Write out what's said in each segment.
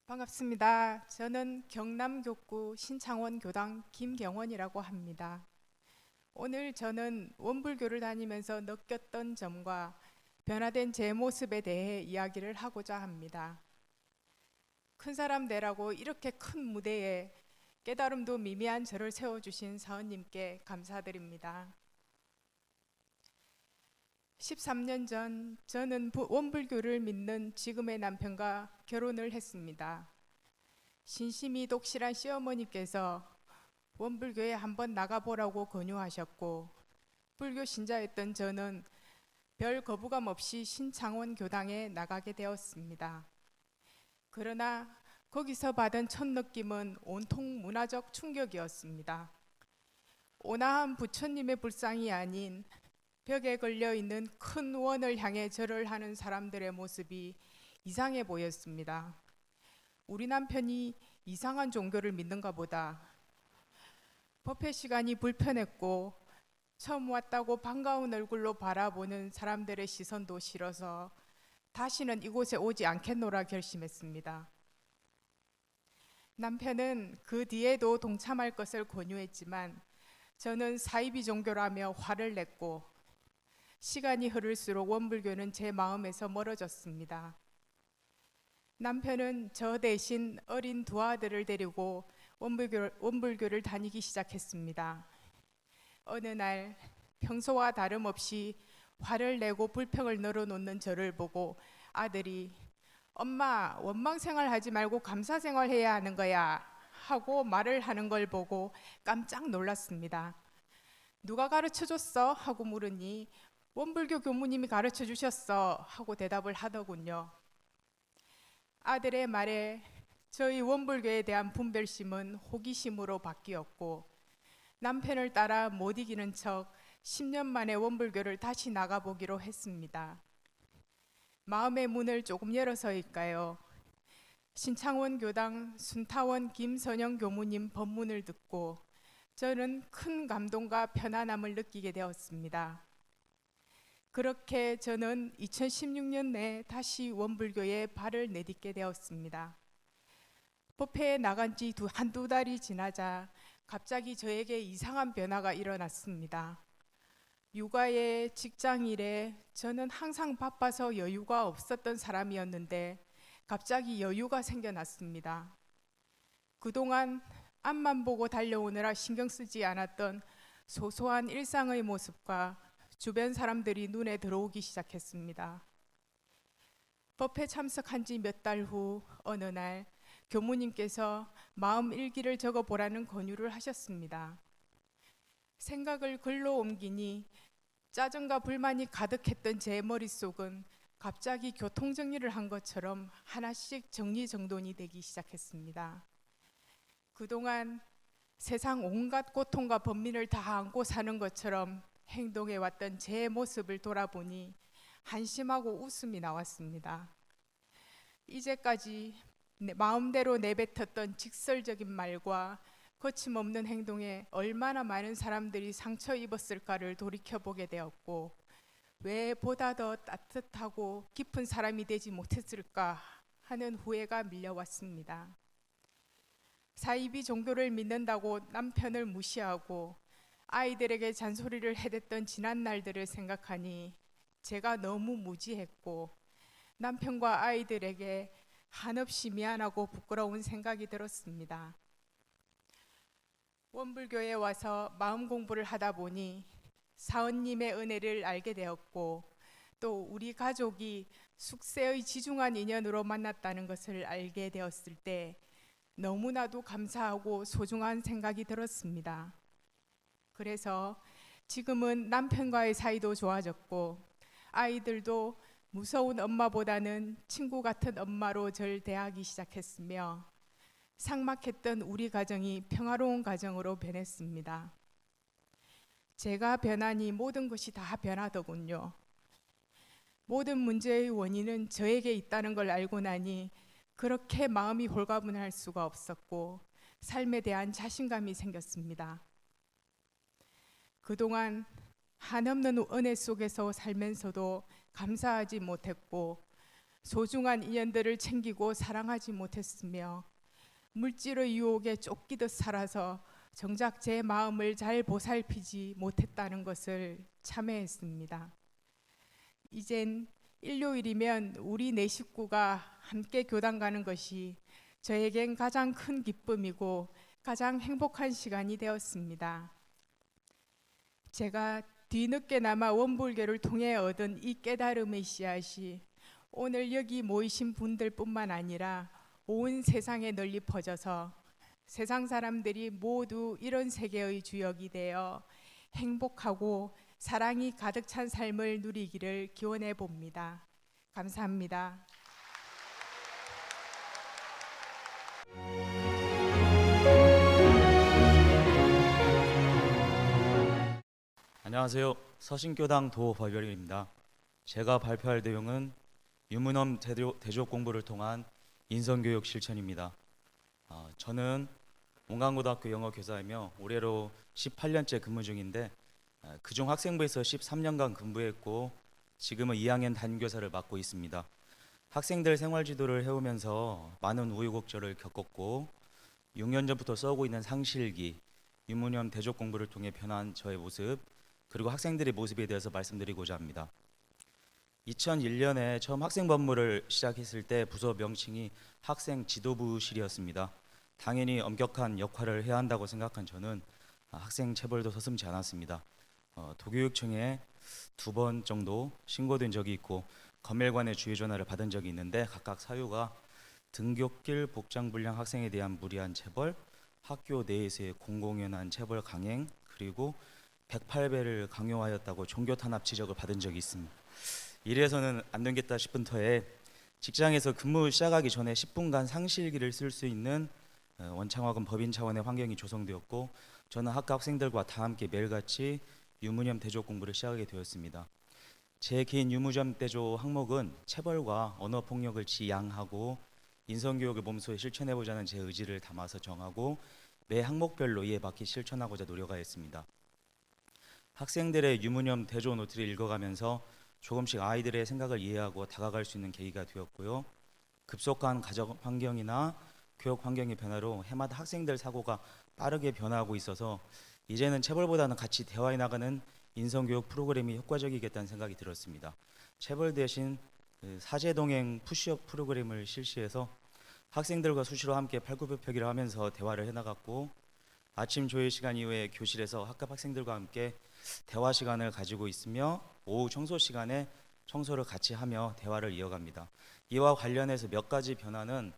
반갑습니다. 저는 경남교구 신창원 교당 김경원이라고 합니다. 오늘 저는 원불교를 다니면서 느꼈던 점과 변화된 제 모습에 대해 이야기를 하고자 합니다. 큰 사람 되라고 이렇게 큰 무대에 깨달음도 미미한 저를 세워주신 사원님께 감사드립니다. 13년 전 저는 원불교를 믿는 지금의 남편과 결혼을 했습니다. 신심이 독실한 시어머니께서 원불교에 한번 나가보라고 권유하셨고, 불교 신자였던 저는 별 거부감 없이 신창원 교당에 나가게 되었습니다. 그러나 거기서 받은 첫 느낌은 온통 문화적 충격이었습니다. 온화한 부처님의 불상이 아닌 벽에 걸려있는 큰 원을 향해 절을 하는 사람들의 모습이 이상해 보였습니다. 우리 남편이 이상한 종교를 믿는가 보다. 법회 시간이 불편했고 처음 왔다고 반가운 얼굴로 바라보는 사람들의 시선도 싫어서 다시는 이곳에 오지 않겠노라 결심했습니다. 남편은 그 뒤에도 동참할 것을 권유했지만 저는 사이비 종교라며 화를 냈고, 시간이 흐를수록 원불교는 제 마음에서 멀어졌습니다. 남편은 저 대신 어린 두 아들을 데리고 원불교를 다니기 시작했습니다. 어느 날 평소와 다름없이 화를 내고 불평을 늘어놓는 저를 보고 아들이 "엄마, 원망생활 하지 말고 감사생활 해야 하는 거야" 하고 말을 하는 걸 보고 깜짝 놀랐습니다. "누가 가르쳐줬어?" 하고 물으니 "원불교 교무님이 가르쳐주셨어" 하고 대답을 하더군요. 아들의 말에 저희 원불교에 대한 분별심은 호기심으로 바뀌었고, 남편을 따라 못 이기는 척 10년 만에 원불교를 다시 나가보기로 했습니다. 마음의 문을 조금 열어서일까요? 신창원 교당 순타원 김선영 교무님 법문을 듣고 저는 큰 감동과 편안함을 느끼게 되었습니다. 그렇게 저는 2016년에 다시 원불교에 발을 내딛게 되었습니다. 법회에 나간 지 한두 달이 지나자 갑자기 저에게 이상한 변화가 일어났습니다. 육아에 직장일에 저는 항상 바빠서 여유가 없었던 사람이었는데 갑자기 여유가 생겨났습니다. 그동안 앞만 보고 달려오느라 신경 쓰지 않았던 소소한 일상의 모습과 주변 사람들이 눈에 들어오기 시작했습니다. 법회 참석한 지 몇 달 후 어느 날 교무님께서 마음 일기를 적어보라는 권유를 하셨습니다. 생각을 글로 옮기니 짜증과 불만이 가득했던 제 머릿속은 갑자기 교통정리를 한 것처럼 하나씩 정리정돈이 되기 시작했습니다. 그동안 세상 온갖 고통과 번민을 다 안고 사는 것처럼 행동해왔던 제 모습을 돌아보니 한심하고 웃음이 나왔습니다. 이제까지 마음대로 내뱉었던 직설적인 말과 거침없는 행동에 얼마나 많은 사람들이 상처 입었을까를 돌이켜보게 되었고, 왜 보다 더 따뜻하고 깊은 사람이 되지 못했을까 하는 후회가 밀려왔습니다. 사이비 종교를 믿는다고 남편을 무시하고 아이들에게 잔소리를 해댔던 지난 날들을 생각하니 제가 너무 무지했고 남편과 아이들에게 한없이 미안하고 부끄러운 생각이 들었습니다. 원불교에 와서 마음 공부를 하다 보니 사원님의 은혜를 알게 되었고, 또 우리 가족이 숙세의 지중한 인연으로 만났다는 것을 알게 되었을 때 너무나도 감사하고 소중한 생각이 들었습니다. 그래서 지금은 남편과의 사이도 좋아졌고 아이들도 무서운 엄마보다는 친구 같은 엄마로 절 대하기 시작했으며 삭막했던 우리 가정이 평화로운 가정으로 변했습니다. 제가 변하니 모든 것이 다 변하더군요. 모든 문제의 원인은 저에게 있다는 걸 알고 나니 그렇게 마음이 홀가분할 수가 없었고 삶에 대한 자신감이 생겼습니다. 그동안 한없는 은혜 속에서 살면서도 감사하지 못했고 소중한 인연들을 챙기고 사랑하지 못했으며 물질의 유혹에 쫓기듯 살아서 정작 제 마음을 잘 보살피지 못했다는 것을 참회했습니다. 이젠 일요일이면 우리 네 식구가 함께 교당 가는 것이 저에겐 가장 큰 기쁨이고 가장 행복한 시간이 되었습니다. 제가 뒤늦게나마 원불교를 통해 얻은 이 깨달음의 씨앗이 오늘 여기 모이신 분들뿐만 아니라 온 세상에 널리 퍼져서 세상 사람들이 모두 이런 세계의 주역이 되어 행복하고 사랑이 가득 찬 삶을 누리기를 기원해 봅니다. 감사합니다. 안녕하세요. 서신교당 도법열입니다. 제가 발표할 내용은 유문엄 대조 공부를 통한 인성교육 실천입니다. 저는 원광고등학교 영어교사이며 올해로 18년째 근무 중인데 그중 학생부에서 13년간 근무했고 지금은 2학년 담임교사를 맡고 있습니다. 학생들 생활지도를 해오면서 많은 우여곡절을 겪었고 6년 전부터 써오고 있는 상실기, 유문엄 대조 공부를 통해 변한 저의 모습 그리고 학생들의 모습에 대해서 말씀드리고자 합니다. 2001년에 처음 학생 법무를 시작했을 때 부서 명칭이 학생 지도부실이었습니다. 당연히 엄격한 역할을 해야 한다고 생각한 저는 학생 체벌도 서슴지 않았습니다. 도교육청에 2번 정도 신고된 적이 있고 검열관의 주의 전화를 받은 적이 있는데 각각 사유가 등굣길 복장불량 학생에 대한 무리한 체벌, 학교 내에서의 공공연한 체벌 강행, 그리고 108배를 강요하였다고 종교탄압 지적을 받은 적이 있습니다. 이래서는 안 되겠다 싶은 터에 직장에서 근무 시작하기 전에 10분간 상실기를 쓸 수 있는 원창학원 법인 차원의 환경이 조성되었고 저는 학과 학생들과 다 함께 매일같이 유문엄 대조 공부를 시작하게 되었습니다. 제 개인 유문엄 대조 항목은 체벌과 언어폭력을 지양하고 인성교육을 몸소에 실천해보자는 제 의지를 담아서 정하고 매 항목별로 이에 맞게 실천하고자 노력하였습니다. 학생들의 유문엄 대조 노트를 읽어가면서 조금씩 아이들의 생각을 이해하고 다가갈 수 있는 계기가 되었고요. 급속한 가정 환경이나 교육 환경의 변화로 해마다 학생들 사고가 빠르게 변화하고 있어서 이제는 체벌보다는 같이 대화해 나가는 인성교육 프로그램이 효과적이겠다는 생각이 들었습니다. 체벌 대신 사제동행 푸시업 프로그램을 실시해서 학생들과 수시로 함께 팔굽혀펴기를 하면서 대화를 해나갔고 아침 조회 시간 이후에 교실에서 학급 학생들과 함께 대화 시간을 가지고 있으며 오후 청소 시간에 청소를 같이 하며 대화를 이어갑니다. 이와 관련해서 몇 가지 변화는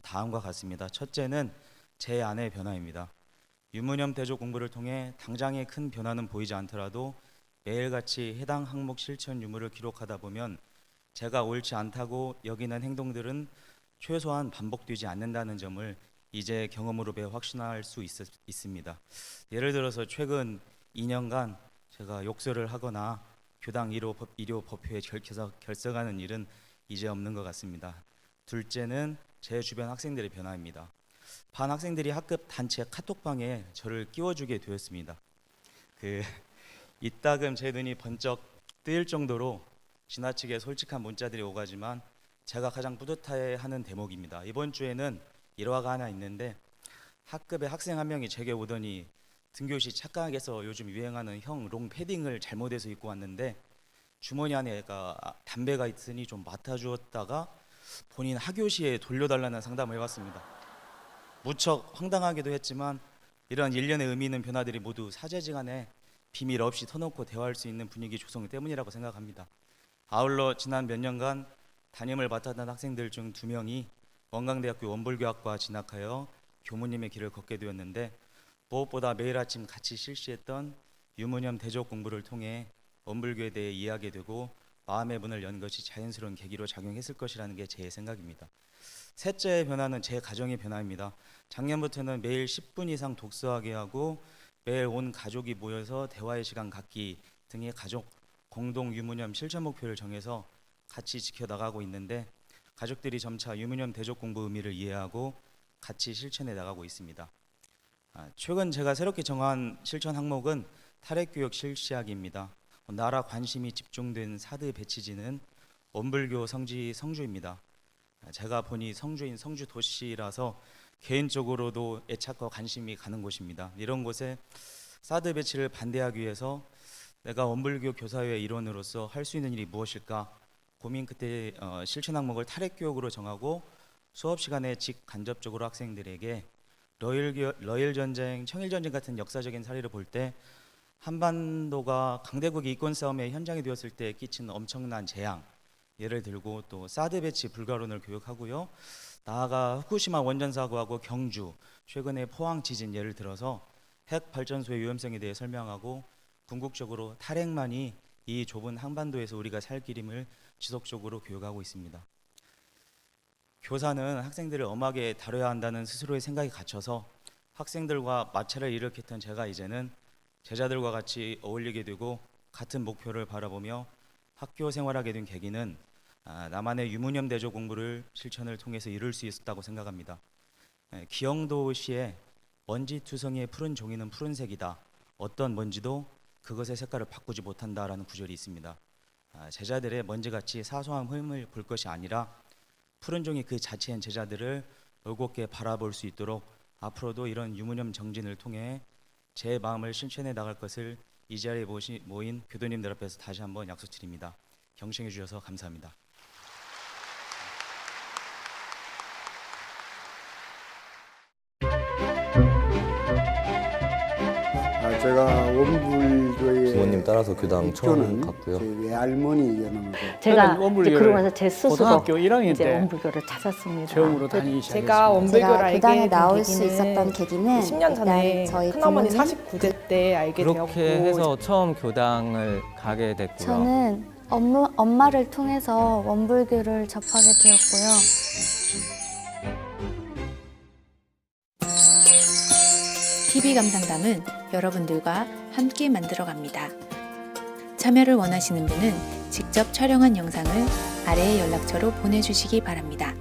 다음과 같습니다. 첫째는 제 안의 변화입니다. 유문엄 대조 공부를 통해 당장의 큰 변화는 보이지 않더라도 매일같이 해당 항목 실천 유무를 기록하다 보면 제가 옳지 않다고 여기는 행동들은 최소한 반복되지 않는다는 점을 이제 경험으로 배워 확신할 수 있습니다. 예를 들어서 최근 2년간 제가 욕설을 하거나 교당 1호 법회에 결석하는 일은 이제 없는 것 같습니다. 둘째는 제 주변 학생들의 변화입니다. 반 학생들이 학급 단체 카톡방에 저를 끼워주게 되었습니다. 이따금 제 눈이 번쩍 뜨일 정도로 지나치게 솔직한 문자들이 오가지만 제가 가장 뿌듯해하는 대목입니다. 이번 주에는 일화가 하나 있는데 학급에 학생 한 명이 제게 오더니 등교시 착각해서 요즘 유행하는 형 롱 패딩을 잘못해서 입고 왔는데 주머니 안에가 담배가 있으니 좀 맡아주었다가 본인 하교시에 돌려달라는 상담을 해봤습니다. 무척 황당하기도 했지만 이런 일련의 의미 있는 변화들이 모두 사제지간에 비밀 없이 터놓고 대화할 수 있는 분위기 조성 때문이라고 생각합니다. 아울러 지난 몇 년간 담임을 맡았던 학생들 중 2명이 원광대학교 원불교학과 진학하여 교무님의 길을 걷게 되었는데 무엇보다 매일 아침 같이 실시했던 유문엄 대조 공부를 통해 원불교에 대해 이해하게 되고 마음의 문을 연 것이 자연스러운 계기로 작용했을 것이라는 게 제 생각입니다. 셋째 변화는 제 가정의 변화입니다. 작년부터는 매일 10분 이상 독서하게 하고 매일 온 가족이 모여서 대화의 시간 갖기 등의 가족 공동 유문엄 실천 목표를 정해서 같이 지켜나가고 있는데 가족들이 점차 유문엄 대조 공부 의미를 이해하고 같이 실천해 나가고 있습니다. 최근 제가 새롭게 정한 실천 항목은 탈핵교육 실시하기입니다. 나라 관심이 집중된 사드 배치지는 원불교 성지 성주입니다. 제가 보니 성주인 성주도시라서 개인적으로도 애착과 관심이 가는 곳입니다. 이런 곳에 사드 배치를 반대하기 위해서 내가 원불교 교사회 일원으로서 할 수 있는 일이 무엇일까 고민 끝에 실천 항목을 탈핵교육으로 정하고 수업 시간에 직간접적으로 학생들에게 러일 전쟁, 청일 전쟁 같은 역사적인 사례를 볼 때 한반도가 강대국의 이권 싸움의 현장이 되었을 때 끼친 엄청난 재앙, 예를 들고 또 사드 배치 불가론을 교육하고요. 나아가 후쿠시마 원전 사고하고 경주, 최근의 포항 지진 예를 들어서 핵 발전소의 위험성에 대해 설명하고 궁극적으로 탈핵만이 이 좁은 한반도에서 우리가 살 길임을 지속적으로 교육하고 있습니다. 교사는 학생들을 엄하게 다뤄야 한다는 스스로의 생각이 갇혀서 학생들과 마찰을 일으켰던 제가 이제는 제자들과 같이 어울리게 되고 같은 목표를 바라보며 학교 생활하게 된 계기는 나만의 유무념 대조 공부를 실천을 통해서 이룰 수 있었다고 생각합니다. 기영도시에 먼지투성이의 푸른 종이는 푸른색이다. 어떤 먼지도 그것의 색깔을 바꾸지 못한다라는 구절이 있습니다. 제자들의 먼지같이 사소한 흠을 볼 것이 아니라 푸른 종이 그 자체인 제자들을 올곧게 바라볼 수 있도록 앞으로도 이런 유무념 정진을 통해 제 마음을 실천해 나갈 것을 이 자리에 모인 교도님들 앞에서 다시 한번 약속드립니다. 경청해 주셔서 감사합니다. 제가 원불교의 부모님 따라서 교당 처음 입교는 갔고요. 저희 외할머니 제가 저는 원불교를 이제 그러고 나서 제 스스로 고등학교 1학년 이제 때 원불교를 찾았습니다. 처음으로 다니기 제가 시작했습니다. 원불교를 제가 알게 교단에 된 나올 수 계기는 있었던 계기는 10년 전에 일단 저희 큰어머니 부모님, 49대 때 알게 그렇게 되었고 해서 처음 교당을 가게 됐고요. 저는 엄마를 통해서 원불교를 접하게 되었고요. TV 감상담은 여러분들과 함께 만들어갑니다. 참여를 원하시는 분은 직접 촬영한 영상을 아래의 연락처로 보내주시기 바랍니다.